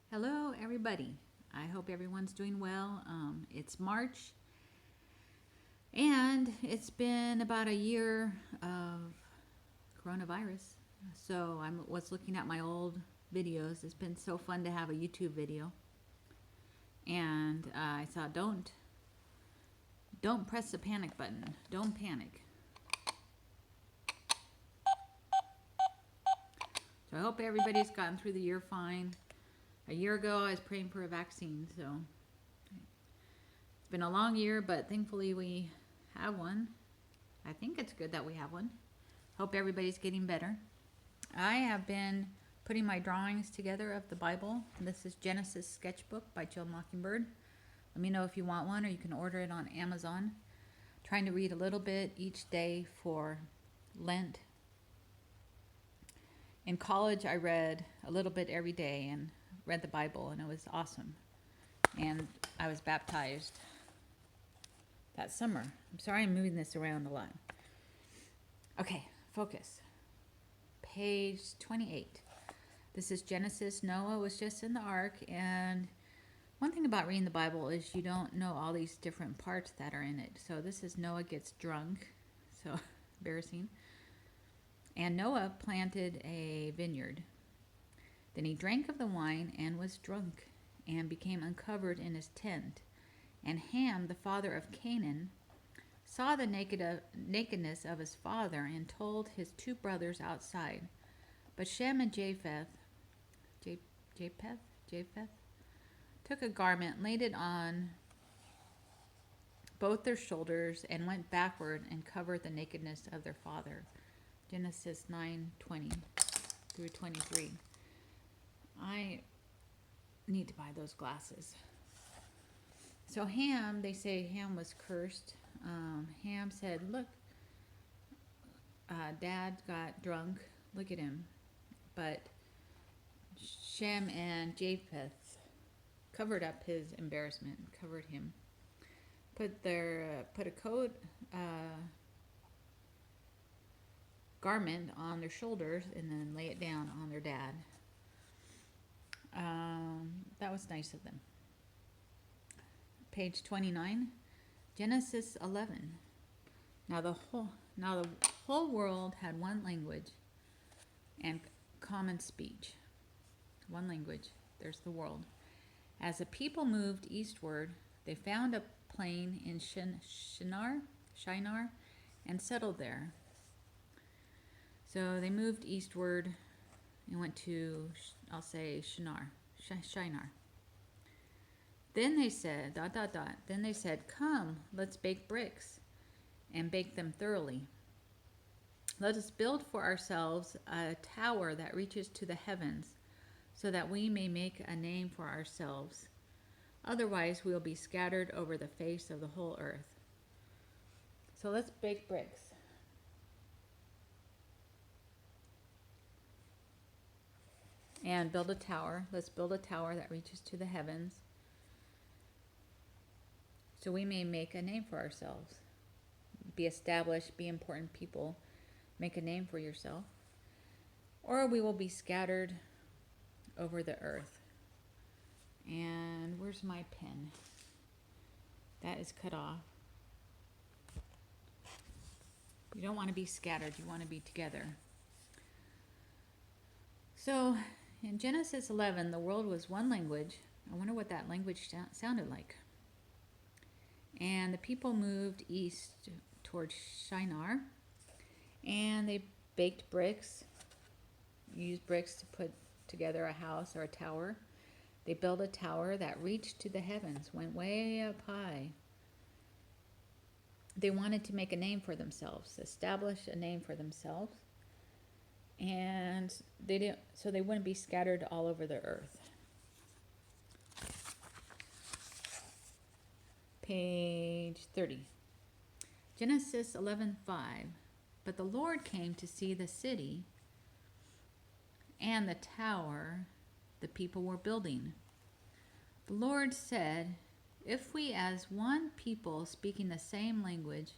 Hello, everybody. I hope everyone's doing well. It's March, and it's been about a year of coronavirus. So I was looking at my old videos. It's been so fun to have a YouTube video, and I thought, don't press the panic button. Don't panic. So I hope everybody's gotten through the year fine. A year ago, I was praying for a vaccine, so it's been a long year, but thankfully we have one. I think it's good that we have one. Hope everybody's getting better. I have been putting my drawings together of the Bible. This is Genesis Sketchbook by Jill Mockingbird. Let me know if you want one, or you can order it on Amazon. Trying to read a little bit each day for Lent. In college, I read a little bit every day and read the Bible, and it was awesome. And I was baptized that summer. I'm sorry I'm moving this around a lot. Okay, focus. Page 28. This is Genesis. Noah was just in the ark, and one thing about reading the Bible is you don't know all these different parts that are in it. So this is Noah gets drunk. So embarrassing. And Noah planted a vineyard. Then he drank of the wine and was drunk, and became uncovered in his tent. And Ham, the father of Canaan, saw the nakedness of his father, and told his two brothers outside. But Shem and Japheth took a garment, laid it on both their shoulders, and went backward and covered the nakedness of their father. Genesis 9:20 through 23. I need to buy those glasses. So Ham, they say Ham was cursed. Ham said, look, Dad got drunk. Look at him. But Shem and Japheth covered up his embarrassment, covered him. Put a coat, garment on their shoulders, and then lay it down on their dad. That was nice of them. Page 29, Genesis 11. Now the whole world had one language and common speech. One language. There's the world. As the people moved eastward, they found a plain in Shinar, and settled there. So they moved eastward and went to, I'll say, Shinar. Then they said, Then they said, come, let's bake bricks and bake them thoroughly. Let us build for ourselves a tower that reaches to the heavens, so that we may make a name for ourselves. Otherwise, we will be scattered over the face of the whole earth. So let's bake bricks. And build a tower. Let's build a tower that reaches to the heavens, so we may make a name for ourselves. Be established, be important people. Make a name for yourself. Or we will be scattered over the earth. And where's my pen? That is cut off. You don't want to be scattered. You want to be together. So in Genesis 11, the world was one language. I wonder what that language sounded like. And the people moved east towards Shinar, and they baked bricks, used bricks to put together a house or a tower. They built a tower that reached to the heavens, went way up high. They wanted to make a name for themselves, establish a name for themselves, and so they wouldn't be scattered all over the earth. Page 30. Genesis 11:5. But the Lord came to see the city and the tower the people were building. The Lord said, if as one people speaking the same language,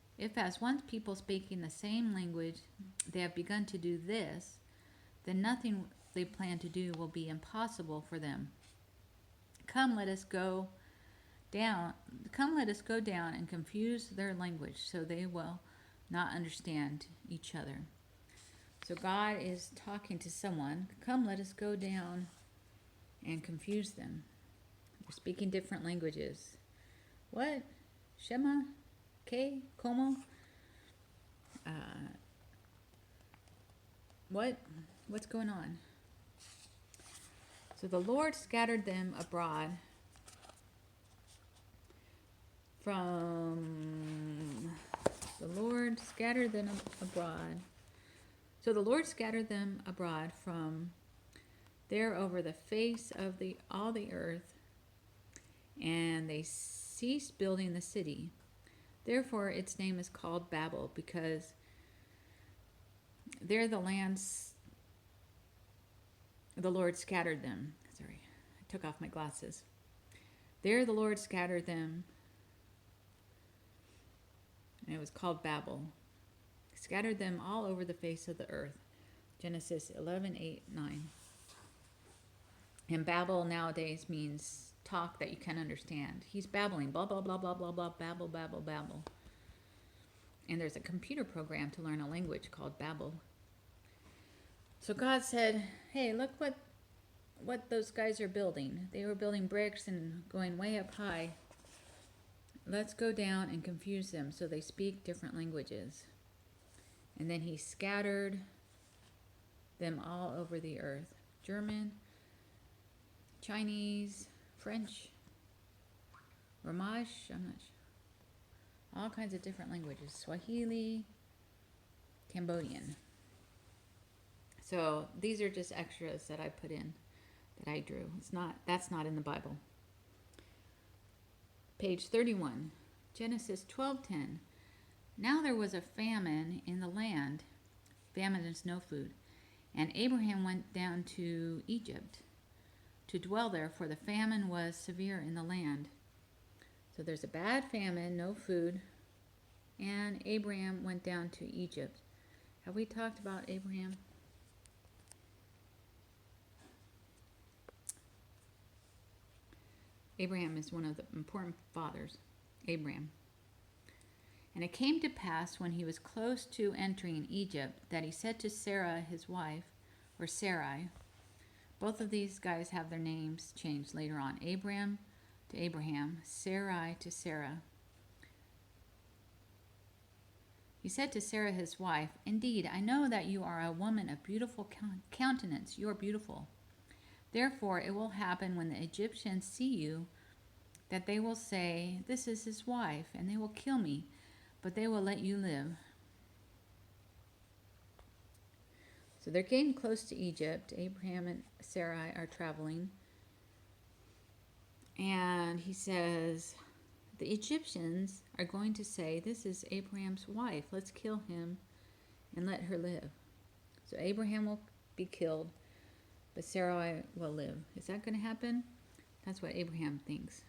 they have begun to do this, then nothing they plan to do will be impossible for them. Come, let us go down. Come, let us go down and confuse their language so they will not understand each other. So God is talking to someone. Come, let us go down and confuse them. They're speaking different languages. What? Shema? ¿Qué? ¿Cómo? What? What's going on? So the Lord scattered them abroad from... The Lord scattered them abroad. So the Lord scattered them abroad from there over the face of all the earth, and they ceased building the city. Therefore its name is called Babel, because there the Lord scattered them. Sorry, I took off my glasses. There the Lord scattered them, and it was called Babel. Scattered them all over the face of the earth. Genesis 11:8-9. And Babel nowadays means talk that you can't understand. He's babbling, blah, blah, blah, blah, blah, blah, babble, babble, babble. And there's a computer program to learn a language called Babel. So God said, hey, look what those guys are building. They were building bricks and going way up high. Let's go down and confuse them so they speak different languages. And then he scattered them all over the earth. German, Chinese, French, Romash, I'm not sure. All kinds of different languages. Swahili, Cambodian. So these are just extras that I put in, that I drew. That's not in the Bible. Page 31, Genesis 12:10. Now there was a famine in the land. Famine is no food. And Abraham went down to Egypt to dwell there, for the famine was severe in the land. So there's a bad famine, no food, and Abraham went down to Egypt. Have we talked about Abraham? Abraham is one of the important fathers. Abraham. And it came to pass when he was close to entering Egypt that he said to Sarah, his wife, or Sarai, both of these guys have their names changed later on. Abram to Abraham, Sarai to Sarah. He said to Sarah, his wife, indeed, I know that you are a woman of beautiful countenance. You are beautiful. Therefore, it will happen when the Egyptians see you that they will say, this is his wife, and they will kill me, but they will let you live. So they're getting close to Egypt. Abraham and Sarai are traveling. And he says, the Egyptians are going to say, this is Abraham's wife. Let's kill him and let her live. So Abraham will be killed, but Sarai will live. Is that going to happen? That's what Abraham thinks.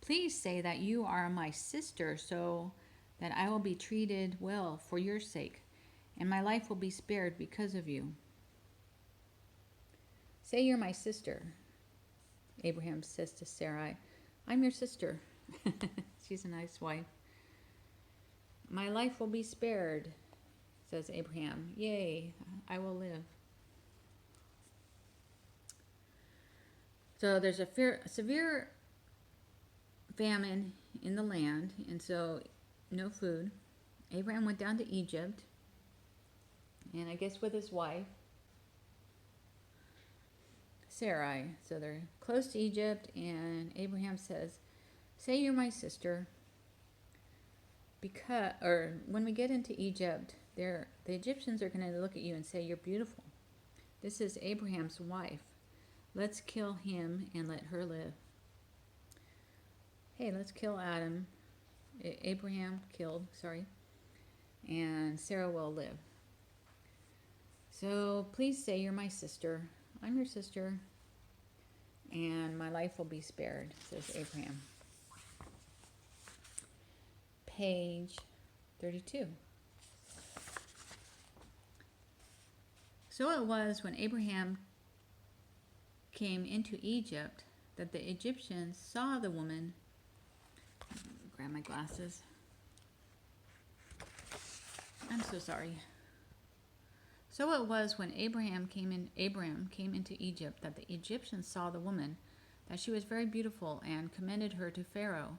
Please say that you are my sister, so that I will be treated well for your sake, and my life will be spared because of you. Say you're my sister. Abraham says to Sarai, I'm your sister. She's a nice wife. My life will be spared, says Abraham. Yea, I will live. So there's a severe famine in the land, and so no food. Abraham went down to Egypt, and I guess with his wife, Sarai. So they're close to Egypt, and Abraham says, say you're my sister, or when we get into Egypt, the Egyptians are going to look at you and say, you're beautiful. This is Abraham's wife. Let's kill him and let her live. Hey, let's kill Adam. Abraham killed, and Sarah will live. So please say you're my sister. I'm your sister, and my life will be spared, says Abraham. Page 32. So it was when Abraham came into Egypt that the Egyptians saw the woman. Grab my glasses. I'm so sorry. So it was when Abram came into Egypt that the Egyptians saw the woman, that she was very beautiful, and commended her to Pharaoh.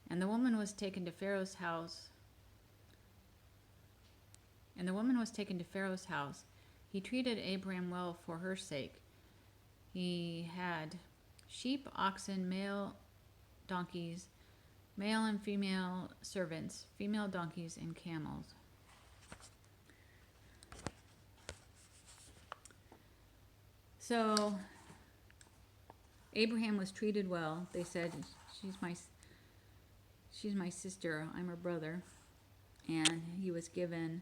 And the woman was taken to Pharaoh's house. He treated Abram well for her sake. He had sheep, oxen, male donkeys, male and female servants, female donkeys, and camels. So Abraham was treated well. They said, she's my sister, I'm her brother. And he was given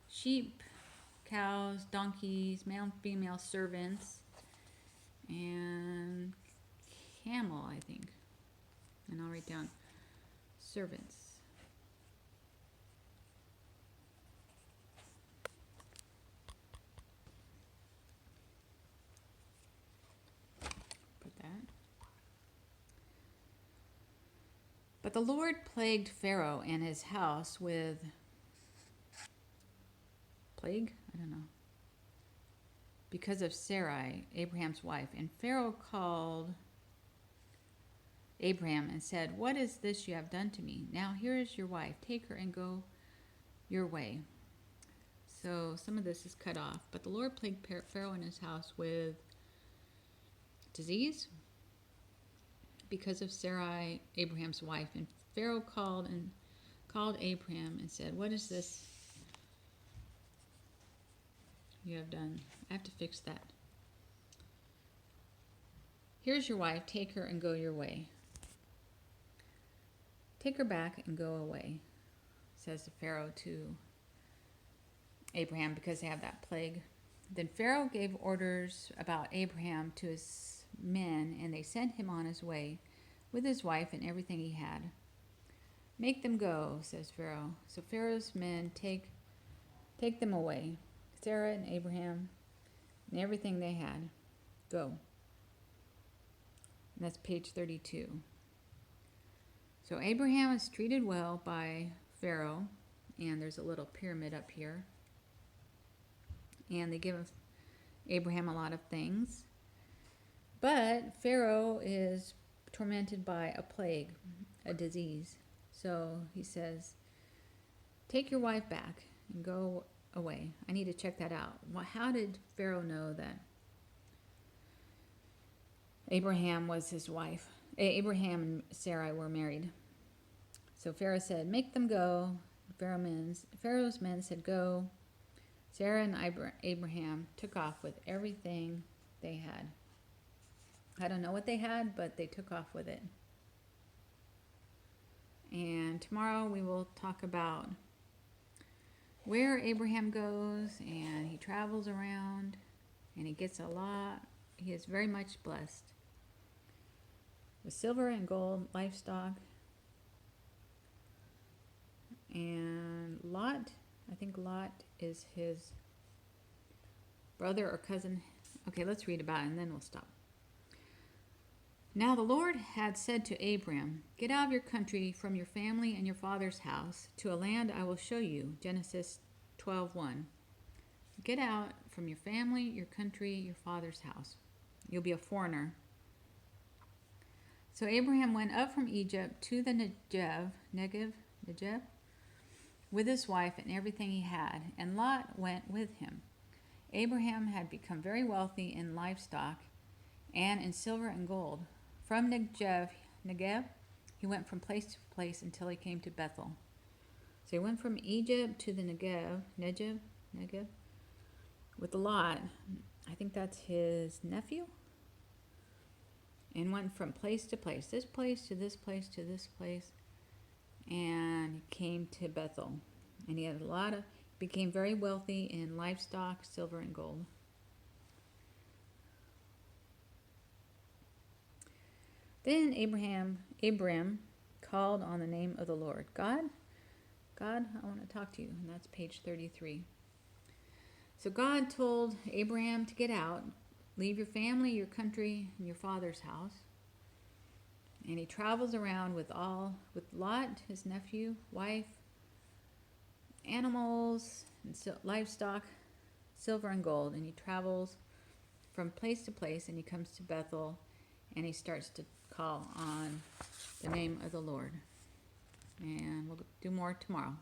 sheep, cows, donkeys, male and female servants, and camel, I think. And I'll write down servants. Put that. But the Lord plagued Pharaoh and his house with plague? I don't know. Because of Sarai, Abraham's wife. And Pharaoh called Abraham and said, "What is this you have done to me? Now here is your wife. Take her and go your way." So some of this is cut off. But the Lord plagued Pharaoh and his house with disease because of Sarai, Abraham's wife. And Pharaoh called Abraham and said, "What is this you have done?" I have to fix that. "Here's your wife. Take her and go your way." "Take her back and go away," says the Pharaoh to Abraham, because they have that plague. Then Pharaoh gave orders about Abraham to his men, and they sent him on his way with his wife and everything he had. "Make them go," says Pharaoh. So Pharaoh's men take them away, Sarah and Abraham and everything they had. Go. And that's page 32. So Abraham is treated well by Pharaoh, and there's a little pyramid up here. And they give Abraham a lot of things. But Pharaoh is tormented by a plague, a disease. So he says, "Take your wife back and go away." I need to check that out. How did Pharaoh know that Abraham was his wife? Abraham and Sarai were married. So Pharaoh said, "Make them go." Pharaoh's men said, "Go." Sarah and Abraham took off with everything they had. I don't know what they had, but they took off with it. And tomorrow we will talk about where Abraham goes, and he travels around, and he gets a lot. He is very much blessed with silver and gold, livestock. And Lot, I think Lot is his brother or cousin. Okay, let's read about it and then we'll stop. Now the Lord had said to Abram, "Get out of your country, from your family and your father's house, to a land I will show you." Genesis 12:1. Get out from your family, your country, your father's house. You'll be a foreigner. So Abraham went up from Egypt to the Negev, with his wife and everything he had, and Lot went with him. Abraham had become very wealthy in livestock and in silver and gold. From Negev, he went from place to place until he came to Bethel. So he went from Egypt to the Negev, with Lot. I think that's his nephew. And went from place to place, this place to this place to this place, and came to Bethel. And he had became very wealthy in livestock, silver, and gold. Then Abram called on the name of the Lord. God, I want to talk to you. And that's page 33. So God told Abraham to get out, leave your family, your country, and your father's house. And he travels around with Lot, his nephew, wife, animals, and livestock, silver and gold. And he travels from place to place, and he comes to Bethel, and he starts to call on the name of the Lord. And we'll do more tomorrow.